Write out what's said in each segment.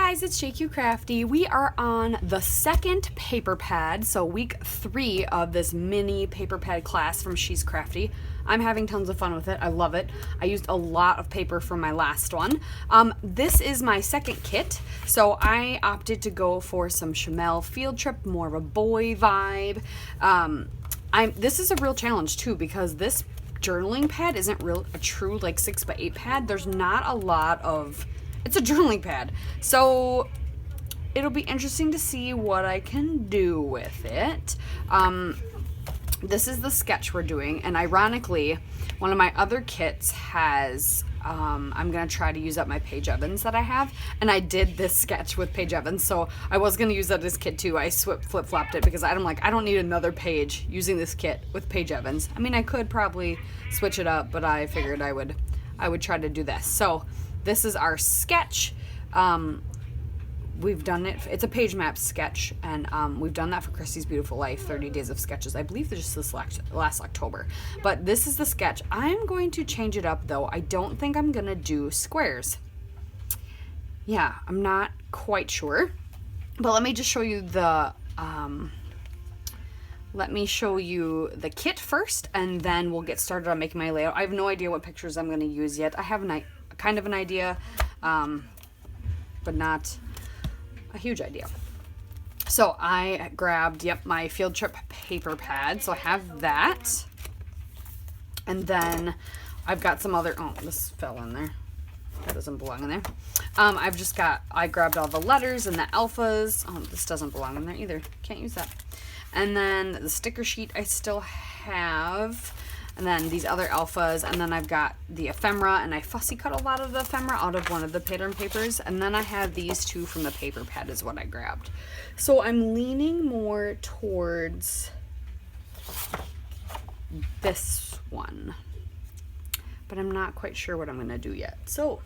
guys, it's Jacqie Crafty. We are on the second paper pad, so week 3 of this mini paper pad class from She's Crafty. I'm having tons of fun with it. I love it. I used a lot of paper from my last one. This is my second kit, so I opted to go for some Chamel field trip, more of a boy vibe. This is a real challenge too because this journaling pad isn't a true like 6x8 pad. There's not a lot of. It's a journaling pad, so it'll be interesting to see what I can do with it. This is the sketch we're doing, and ironically, one of my other kits has, I'm going to try to use up my Paige Evans that I have, and I did this sketch with Paige Evans, so I was going to use that as kit too. I flip-flopped it because I'm like, I don't need another page using this kit with Paige Evans. I mean, I could probably switch it up, but I figured I would try to do this. So this is our sketch. We've done it. It's a page map sketch, and we've done that for Christy's Beautiful Life, 30 Days of Sketches. I believe just this last October. But this is the sketch. I'm going to change it up, though. I don't think I'm going to do squares. Yeah, I'm not quite sure. But let me just show you the... Let me show you the kit first, and then we'll get started on making my layout. I have no idea what pictures I'm going to use yet. I have kind of an idea, but not a huge idea. So I grabbed, my field trip paper pad. So I have that. And then I've got some other, oh, this fell in there. That doesn't belong in there. I grabbed all the letters and the alphas. Oh, this doesn't belong in there either. Can't use that. And then the sticker sheet I still have. And then these other alphas, and then I've got the ephemera, and I fussy cut a lot of the ephemera out of one of the pattern papers, and then I have these two from the paper pad is what I grabbed. So I'm leaning more towards this one, but I'm not quite sure what I'm going to do yet. So,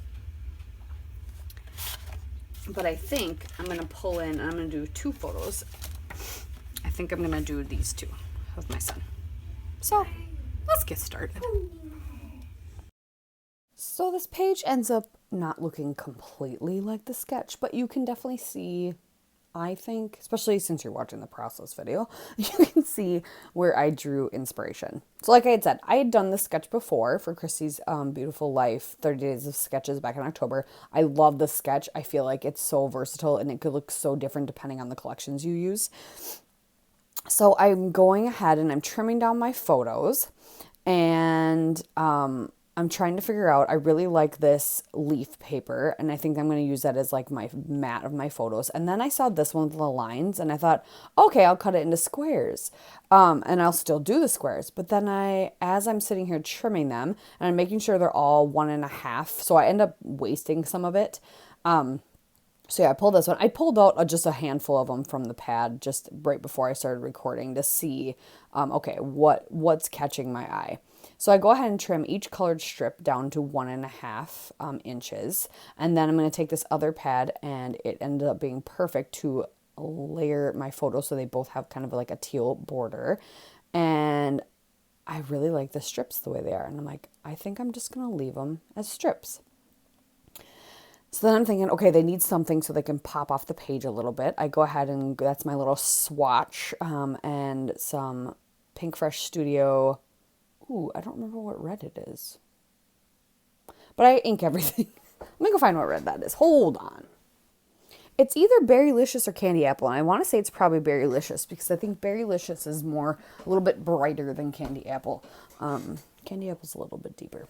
but I think I'm going to pull in, and I'm going to do 2 photos. I think I'm going to do these 2 of my son. So let's get started. So this page ends up not looking completely like the sketch, but you can definitely see, I think, especially since you're watching the process video, you can see where I drew inspiration. So like I had said, I had done this sketch before for Christy's Beautiful Life, 30 Days of Sketches back in October. I love this sketch. I feel like it's so versatile and it could look so different depending on the collections you use. So I'm going ahead and I'm trimming down my photos, and I'm trying to figure out, I really like this leaf paper, and I think I'm going to use that as like my mat of my photos. And then I saw this one with the lines, and I thought, okay, I'll cut it into squares, and I'll still do the squares. But then as I'm sitting here trimming them, and I'm making sure they're all 1.5, so I end up wasting some of it. So yeah, I pulled this one. I pulled out just a handful of them from the pad just right before I started recording to see, okay, what's catching my eye. So I go ahead and trim each colored strip down to 1.5 inches. And then I'm going to take this other pad, and it ended up being perfect to layer my photos so they both have kind of like a teal border. And I really like the strips the way they are. And I'm like, I think I'm just going to leave them as strips. So then I'm thinking, okay, they need something so they can pop off the page a little bit. I go ahead and that's my little swatch, and some Pink Fresh Studio. Ooh, I don't remember what red it is. But I ink everything. Let me go find what red that is. Hold on. It's either Berrylicious or Candy Apple, and I want to say it's probably Berrylicious because I think Berrylicious is a little bit brighter than Candy Apple. Candy Apple's a little bit deeper.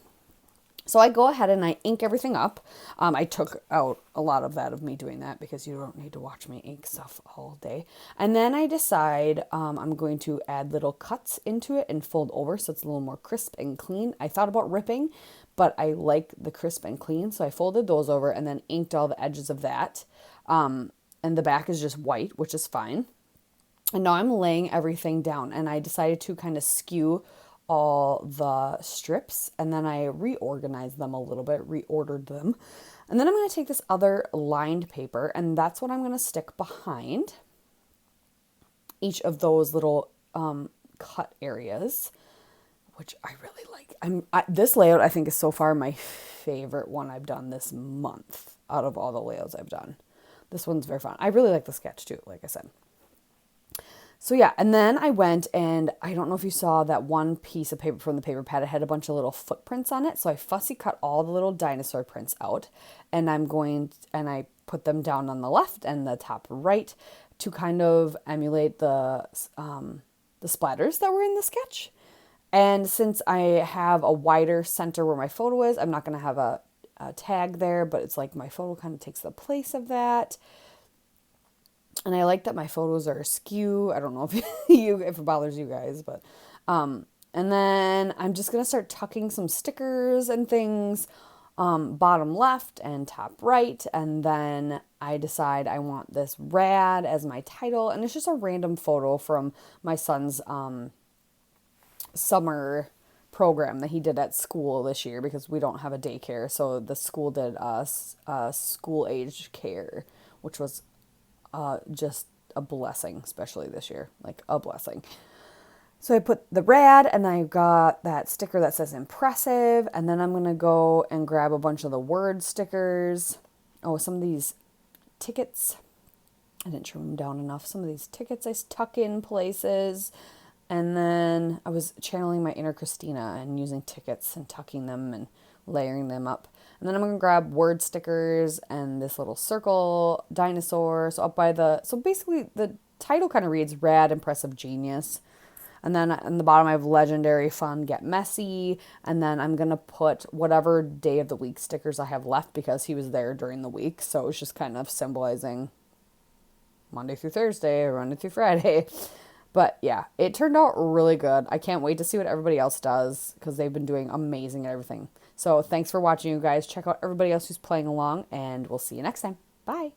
So I go ahead and I ink everything up. I took out a lot of that of me doing that because you don't need to watch me ink stuff all day. And then I decide I'm going to add little cuts into it and fold over so it's a little more crisp and clean. I thought about ripping, but I like the crisp and clean. So I folded those over and then inked all the edges of that. And the back is just white, which is fine. And now I'm laying everything down, and I decided to kind of skew all the strips, and then I reorganized them a little bit, reordered them. And then I'm going to take this other lined paper, and that's what I'm going to stick behind each of those little cut areas, which I really like. This layout I think is so far my favorite one I've done this month out of all the layouts I've done. This one's very fun. I really like the sketch too, like I said. So yeah, and then I went and I don't know if you saw that one piece of paper from the paper pad. It had a bunch of little footprints on it. So I fussy cut all the little dinosaur prints out, and I put them down on the left and the top right to kind of emulate the splatters that were in the sketch. And since I have a wider center where my photo is, I'm not going to have a tag there, but it's like my photo kind of takes the place of that. And I like that my photos are askew. I don't know if if it bothers you guys, but and then I'm just gonna start tucking some stickers and things, bottom left and top right, and then I decide I want this rad as my title, and it's just a random photo from my son's summer program that he did at school this year because we don't have a daycare, so the school did school age care, which was just a blessing, especially this year, like a blessing. So I put the rad and I got that sticker that says impressive, and then I'm going to go and grab a bunch of the word stickers. Oh, some of these tickets, I didn't trim them down enough. Some of these tickets I tuck in places. And then I was channeling my inner Christina and using tickets and tucking them and layering them up. And then I'm going to grab word stickers and this little circle dinosaur. So basically the title kind of reads Rad, Impressive, Genius. And then on the bottom I have legendary, fun, get messy. And then I'm going to put whatever day of the week stickers I have left because he was there during the week. So it's just kind of symbolizing Monday through Thursday or Monday through Friday. But yeah, it turned out really good. I can't wait to see what everybody else does because they've been doing amazing at everything. So thanks for watching, you guys. Check out everybody else who's playing along, and we'll see you next time. Bye.